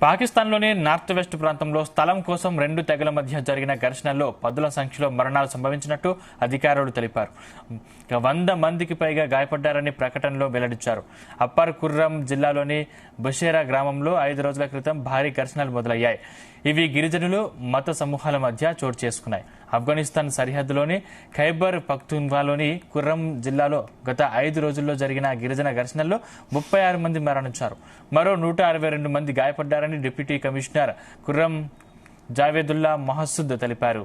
పాకిస్తాన్లోని north west ప్రాంతంలో స్థలం కోసం రెండు తెగల మధ్య జరిగిన ఘర్షణల్లో పదుల సంఖ్యలో మరణాలు సంభవించినట్టు అధికారులు తెలిపారు. 100 మందికి పైగా గాయపడ్డారని ప్రకటనలో వెల్లడించారు. అప్పర్ కుర్రం జిల్లాలోని బుషేరా గ్రామంలో 5 రోజుల క్రితం భారీ ఘర్షణలు మొదలయ్యాయి. ఇవి గిరిజనులు, మత సమూహాల మధ్య చోటు చేసుకున్నాయి. ఆఫ్ఘనిస్తాన్ సరిహద్దులోని ఖైబర్ పఖ్తూన్ఖ్వాలోని కుర్రం జిల్లాలో గత 5 రోజుల్లో జరిగిన గిరిజన ఘర్షణల్లో 36 మంది మరణించారు. మరో 162 మంది గాయపడ్డారని డిప్యూటీ కమిషనర్ కుర్రం జావేదుల్లా మహసూద్ తెలిపారు.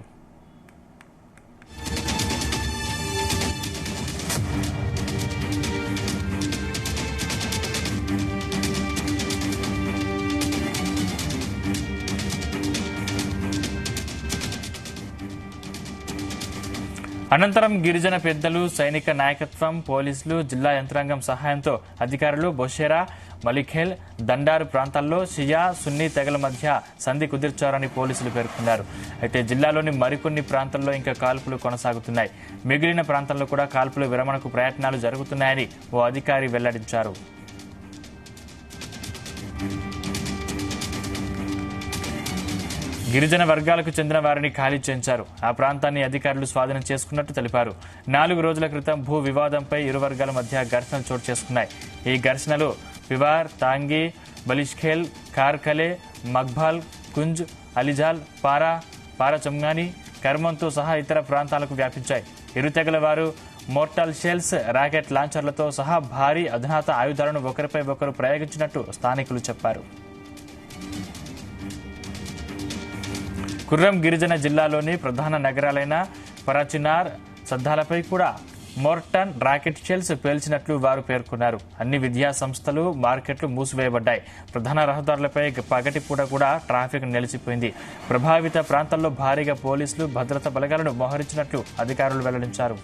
అనంతరం గిరిజన పెద్దలు, సైనిక నాయకత్వం, పోలీసులు, జిల్లా యంత్రాంగం సహాయంతో అధికారులు బొషేరా, మలిఖేల్, దండారు ప్రాంతాల్లో షియా, సున్నీ తెగల మధ్య సంధి కుదిర్చారని పోలీసులు పేర్కొన్నారు. అయితే జిల్లాలోని మరికొన్ని ప్రాంతాల్లో ఇంకా కాల్పులు కొనసాగుతున్నాయి. మిగిలిన ప్రాంతాల్లో కూడా కాల్పుల విరమణకు ప్రయత్నాలు జరుగుతున్నాయని ఓ అధికారి వెల్లడించారు. గిరిజన వర్గాలకు చెందిన వారిని ఖాళీ చేయించారు. ఆ ప్రాంతాన్ని అధికారులు స్వాధీనం చేసుకున్నట్టు తెలిపారు. 4 రోజుల క్రితం భూ వివాదంపై ఇరు వర్గాల మధ్య ఘర్షణలు చోటు చేసుకున్నాయి. ఈ ఘర్షణలు పివార్, తాంగి, బలిష్ఖేల్, కార్కలే, మగ్బాల్, కుంజ్, అలిజాల్, పారాచమ్గాని, కర్మంతో సహా ఇతర ప్రాంతాలకు వ్యాపించాయి. ఇరు తెగల వారు మోర్టాల్ షెల్స్, రాకెట్ లాంచర్లతో సహా భారీ అధునాత ఆయుధాలను ఒకరిపై ఒకరు ప్రయోగించినట్టు స్థానికులు చెప్పారు. కుర్రం గిరిజన జిల్లాలోని ప్రధాన నగరాలైన పరాచినార్, సద్దాలపై కూడా మోర్టన్ రాకెట్ షెల్స్ పేల్చినట్లు వారు పేర్కొన్నారు. అన్ని విద్యా సంస్థలు, మార్కెట్లు మూసివేయబడ్డాయి. ప్రధాన రహదారులపై పగటిపూట కూడా ట్రాఫిక్ నిలిచిపోయింది. ప్రభావిత ప్రాంతాల్లో భారీగా పోలీసులు, భద్రతా బలగాలను మోహరించినట్లు అధికారులు వెల్లడించారు.